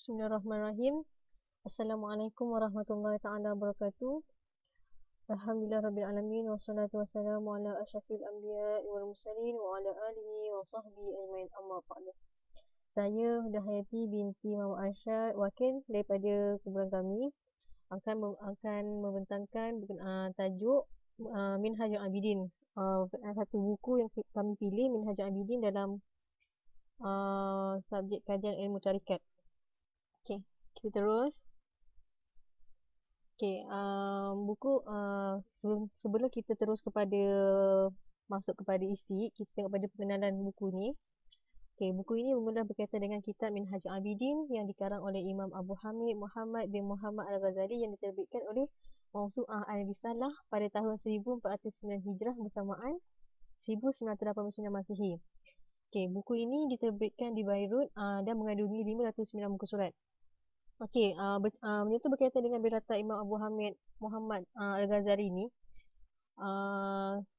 Bismillahirrahmanirrahim. Assalamualaikum warahmatullahi ta'ala wabarakatuh. Alhamdulillah rabbil alamin wassalatu wassalamu ala asyrafil anbiya'i wal mursalin wa ala alihi wa sahbihi ajmain, amma ba'du. Saya Dahayati binti Muhammad Arsyad, wakil daripada kumpulan kami, akan membentangkan tajuk Minhajul Abidin. Satu buku yang kami pilih, Minhajul Abidin, dalam subjek kajian ilmu tarikat. Okey, kita terus. Okey, buku sebelum kita terus masuk kepada isi, kita tengok pada pengenalan buku ni. Okey, buku ini bermula berkaitan dengan kitab Minhajul Abidin yang dikarang oleh Imam Abu Hamid Muhammad bin Muhammad Al-Ghazali yang diterbitkan oleh Mawsu'ah Al-Risalah pada tahun 1409 Hijrah bersamaan 1989 Masihi. Okey, buku ini diterbitkan di Beirut dan mengandungi 509 muka surat. Okey, menyentuh berkaitan dengan birata Imam Abu Hamid Muhammad Al-Ghazali ni.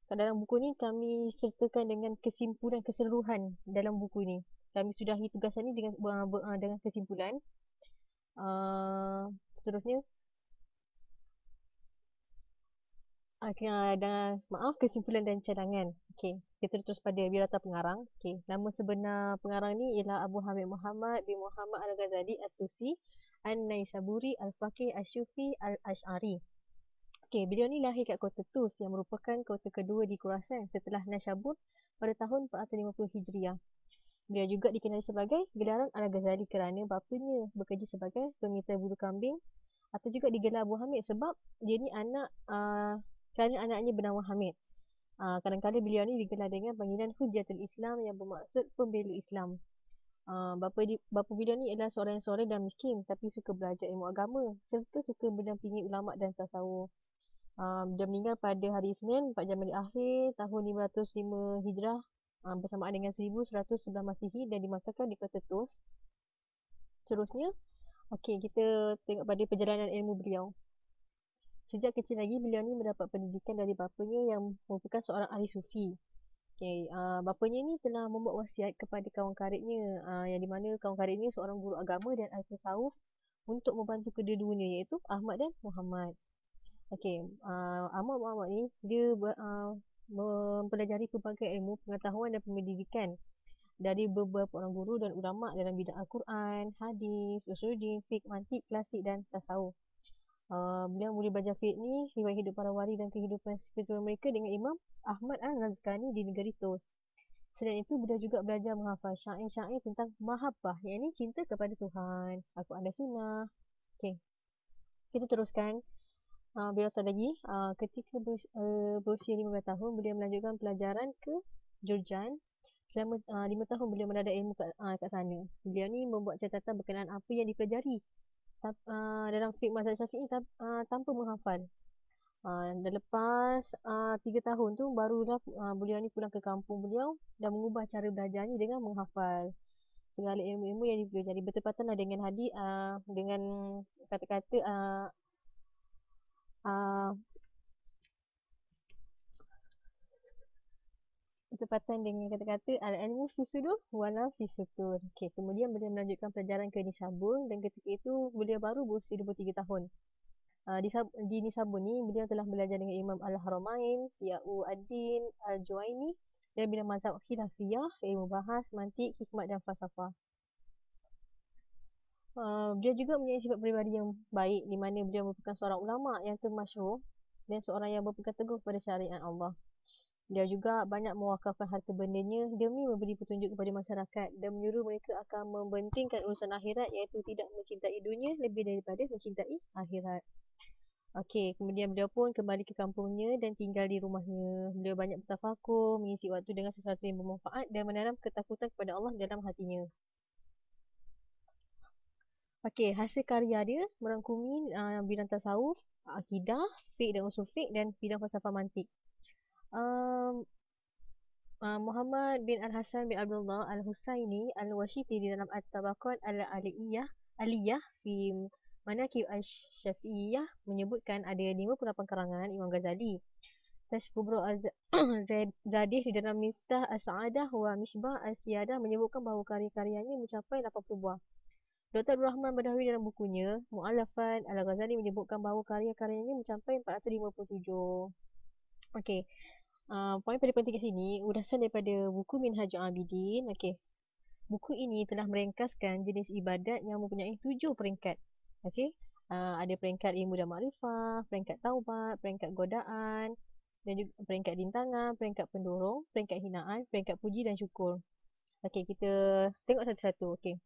Dalam buku ni kami sertakan dengan kesimpulan keseluruhan dalam buku ni. Kami sudahi tugasan ni dengan kesimpulan. Seterusnya, kesimpulan dan cadangan. Okey, kita terus pada birata pengarang. Okey, nama sebenar pengarang ni ialah Abu Hamid Muhammad bin Muhammad Al-Ghazali At-Tusi An-Naisaburi Al-Faqih Asy-Syufi Al-Asy'ari. Okey, beliau ni lahir kat kota Tus yang merupakan kota kedua di Khurasan setelah Naisabur pada tahun 450 Hijriah. Beliau juga dikenali sebagai gelaran Al-Ghazali kerana bapanya bekerja sebagai pemita bulu kambing, atau juga digelar Abu Hamid sebab dia ni kerana anaknya bernama Hamid. Kadang-kadang beliau ni digelar dengan panggilan Hujjatul Islam yang bermaksud pembela Islam. Bapa beliau ni adalah seorang yang soleh dan miskin tapi suka belajar ilmu agama serta suka mendampingi ulama dan tasawuf. Dia meninggal pada hari Isnin 4 Januari akhir tahun 505 Hijrah bersamaan dengan 1111 Masihi dan dimakamkan di kota Tus. Seterusnya, okey, kita tengok pada perjalanan ilmu beliau. Sejak kecil lagi beliau ni mendapat pendidikan dari bapanya yang merupakan seorang ahli sufi. Okay, bapanya ni telah membuat wasiat kepada kawan karibnya, yang di mana kawan karibnya seorang guru agama dan ahli tasawuf untuk membantu kedua-duanya, iaitu Ahmad dan Muhammad. Okay, Ahmad Muhammad ni dia mempelajari pelbagai ilmu pengetahuan dan pendidikan dari beberapa orang guru dan ulama dalam bidang Al-Quran, hadis, usuluddin, fiqh, mantik, klasik dan tasawuf. Beliau mula belajar fiqh ni, riwayat hidup para wali dan kehidupan spiritual mereka dengan Imam Ahmad Al-Razqani di negeri Tus. Selain itu, beliau juga belajar menghafal syair-syair tentang mahabbah, iaitu cinta kepada Tuhan, Al-Quran dan Sunnah. Okey, kita teruskan. Beliau tak lagi, ketika berusia 15 tahun, beliau melanjutkan pelajaran ke Jurjan. Selama 5 tahun beliau mendadak ilmu kat sana. Beliau ni membuat catatan berkenaan apa yang dipelajari dalam fiqh mazhab Syafi'i tanpa menghafal. Dan lepas 3 tahun tu barulah beliau ni pulang ke kampung beliau dan mengubah cara belajarnya dengan menghafal segala ilmu-ilmu yang dipelajari. Bertepatanlah dengan hadis, dengan kata-kata bertepatan dengan kata-kata al-ilmu fi sudur wala fi sutur. Okey, kemudian beliau melanjutkan pelajaran ke Nisabur dan ketika itu beliau baru berusia 23 tahun. Di Nisabur ni beliau telah belajar dengan Imam Al-Haramain, Ya'u Ad-Din Al-Juwaini dan bidang mazhab khilafiyah, ilmu bahas, mantik, hikmat dan falsafah. Beliau juga mempunyai sifat peribadi yang baik di mana beliau merupakan seorang ulama yang termasyhur dan seorang yang berpegang teguh pada syariat Allah. Dia juga banyak mewakafkan harta bendanya demi memberi petunjuk kepada masyarakat dan menyuruh mereka akan membentingkan urusan akhirat, iaitu tidak mencintai dunia lebih daripada mencintai akhirat. Okey, kemudian beliau pun kembali ke kampungnya dan tinggal di rumahnya. Beliau banyak bertafakur, mengisi waktu dengan sesuatu yang bermanfaat dan menanam ketakutan kepada Allah dalam hatinya. Okey, hasil karya dia merangkumi bidang tasawuf, akidah, fiqh dan usul fiqh dan bidang falsafah mantik. Muhammad bin Al-Hasan bin Abdullah Al-Husaini Al-Washiti di dalam At-Tabaqat Al-Aliyah fi Manaqib Asy-Syafi'iyah menyebutkan ada 58 karangan Imam Ghazali. Tashkubro Zadih di dalam Miftah As-Sa'adah wa Misbah As-Siyadah menyebutkan bahawa karya-karyanya mencapai 80 buah. Dr. Abdul Rahman Badawi dalam bukunya Mu'allafat Al-Ghazali menyebutkan bahawa karya-karyanya mencapai 457. Okey. Poin paling penting kat sini, urasan daripada buku Minhajul Abidin. Okey. Buku ini telah merengkaskan jenis ibadat yang mempunyai 7 peringkat. Okey. Ada peringkat ilmu dan makrifah, peringkat taubat, peringkat godaan, dan juga peringkat rintangan, peringkat pendorong, peringkat hinaan, peringkat puji dan syukur. Okey, kita tengok satu-satu. Okey.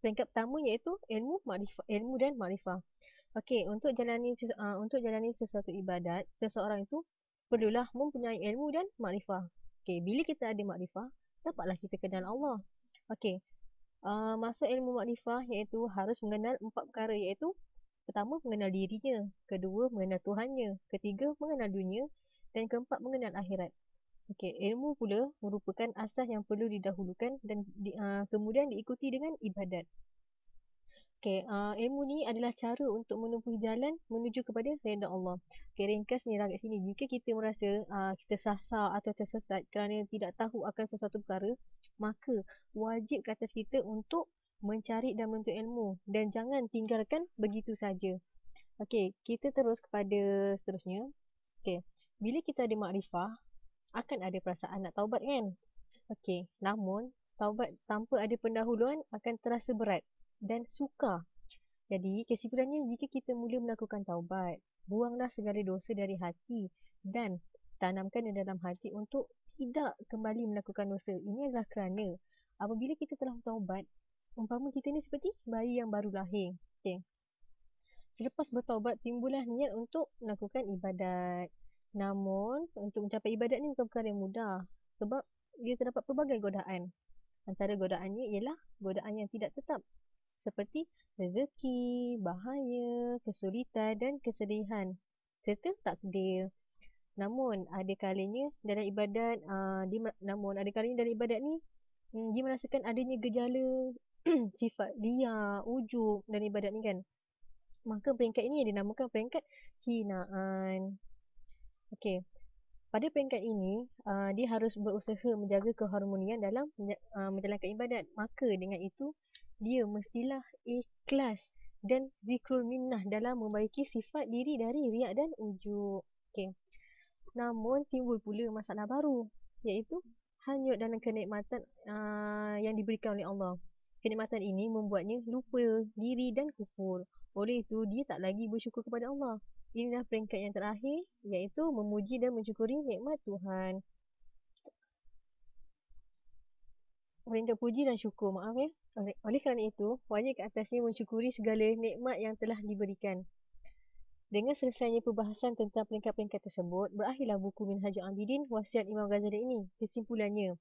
Peringkat pertama iaitu ilmu dan makrifah. Okey, untuk jalani sesuatu ibadat, seseorang itu perlulah mempunyai ilmu dan makrifah. Okey, bila kita ada makrifah, dapatlah kita kenal Allah. Okey. Masuk ilmu makrifah iaitu harus mengenal 4 perkara, iaitu pertama mengenal dirinya, kedua mengenal Tuhannya, ketiga mengenal dunia, dan keempat mengenal akhirat. Okey, ilmu pula merupakan asas yang perlu didahulukan dan kemudian diikuti dengan ibadat. Okey, ilmu ni adalah cara untuk menempuh jalan menuju kepada redha Allah. Okey, ringkasnya kat sini, jika kita merasa kita sasar atau tersesat kerana tidak tahu akan sesuatu perkara, maka wajib ke atas kita untuk mencari dan menuntut ilmu dan jangan tinggalkan begitu saja. Okey, kita terus kepada seterusnya. Okey, bila kita ada makrifah, akan ada perasaan nak taubat kan? Okey, namun taubat tanpa ada pendahuluan akan terasa berat dan sukar. Jadi, kesimpulannya jika kita mula melakukan taubat, buanglah segala dosa dari hati dan tanamkan di dalam hati untuk tidak kembali melakukan dosa. Ini adalah kerana apabila kita telah bertaubat, umpama kita ni seperti bayi yang baru lahir. Okay. Selepas bertaubat, timbullah niat untuk melakukan ibadat. Namun, untuk mencapai ibadat ni bukan perkara yang mudah sebab dia terdapat pelbagai godaan. Antara godaannya ialah godaan yang tidak tetap, seperti rezeki, bahaya, kesulitan dan kesedihan serta takdir. Namun ada kalanya dalam ibadat ni dia merasakan adanya gejala sifat ria, ujub dan ibadat ni kan. Maka peringkat ini dinamakan peringkat hinaan. Okey. Pada peringkat ini, dia harus berusaha menjaga keharmonian dalam menjalankan ibadat. Maka dengan itu, dia mestilah ikhlas dan zikrul minnah dalam membaiki sifat diri dari riak dan ujub. Okay. Namun, timbul pula masalah baru, iaitu hanyut dalam kenikmatan yang diberikan oleh Allah. Kenikmatan ini membuatnya lupa diri dan kufur. Oleh itu, dia tak lagi bersyukur kepada Allah. Inilah peringkat yang terakhir, iaitu memuji dan mensyukuri nikmat Tuhan. Peringkat puji dan syukur, maaf ya. Oleh kerana itu, wajib ke atasnya mensyukuri segala nikmat yang telah diberikan. Dengan selesainya perbahasan tentang peringkat-peringkat tersebut, berakhirlah buku Minhajul Abidin Wasiat Imam Ghazali ini. Kesimpulannya,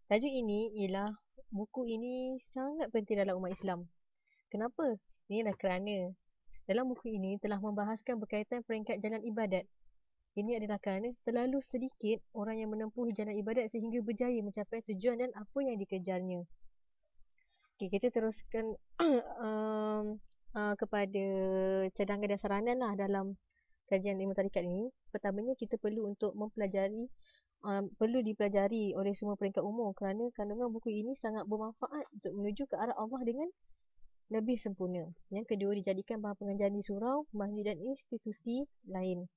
tajuk ini ialah buku ini sangat penting dalam umat Islam. Kenapa? Inilah kerana dalam buku ini telah membahaskan berkaitan peringkat jalan ibadat. Ini adalah kerana terlalu sedikit orang yang menempuh jalan ibadat sehingga berjaya mencapai tujuan dan apa yang dikejarnya. Okay, kita teruskan kepada cadangan dan saranan lah dalam kajian ilmu tarikat ini. Pertamanya kita perlu untuk mempelajari, perlu dipelajari oleh semua peringkat umur kerana kandungan buku ini sangat bermanfaat untuk menuju ke arah Allah dengan lebih sempurna. Yang kedua, dijadikan bahan pengajaran di surau, masjid dan institusi lain.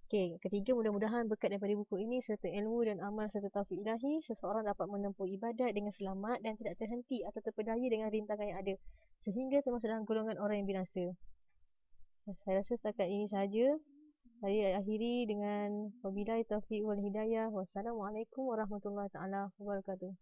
Okey, ketiga, mudah-mudahan berkat daripada buku ini serta ilmu dan amal serta taufik ilahi, seseorang dapat menempuh ibadat dengan selamat dan tidak terhenti atau terpedaya dengan rintangan yang ada sehingga termasuk dalam golongan orang yang binasa. Saya rasa setakat ini sahaja. Saya akhiri dengan wabillahi taufiq wal hidayah. Wassalamualaikum warahmatullahi taala wabarakatuh.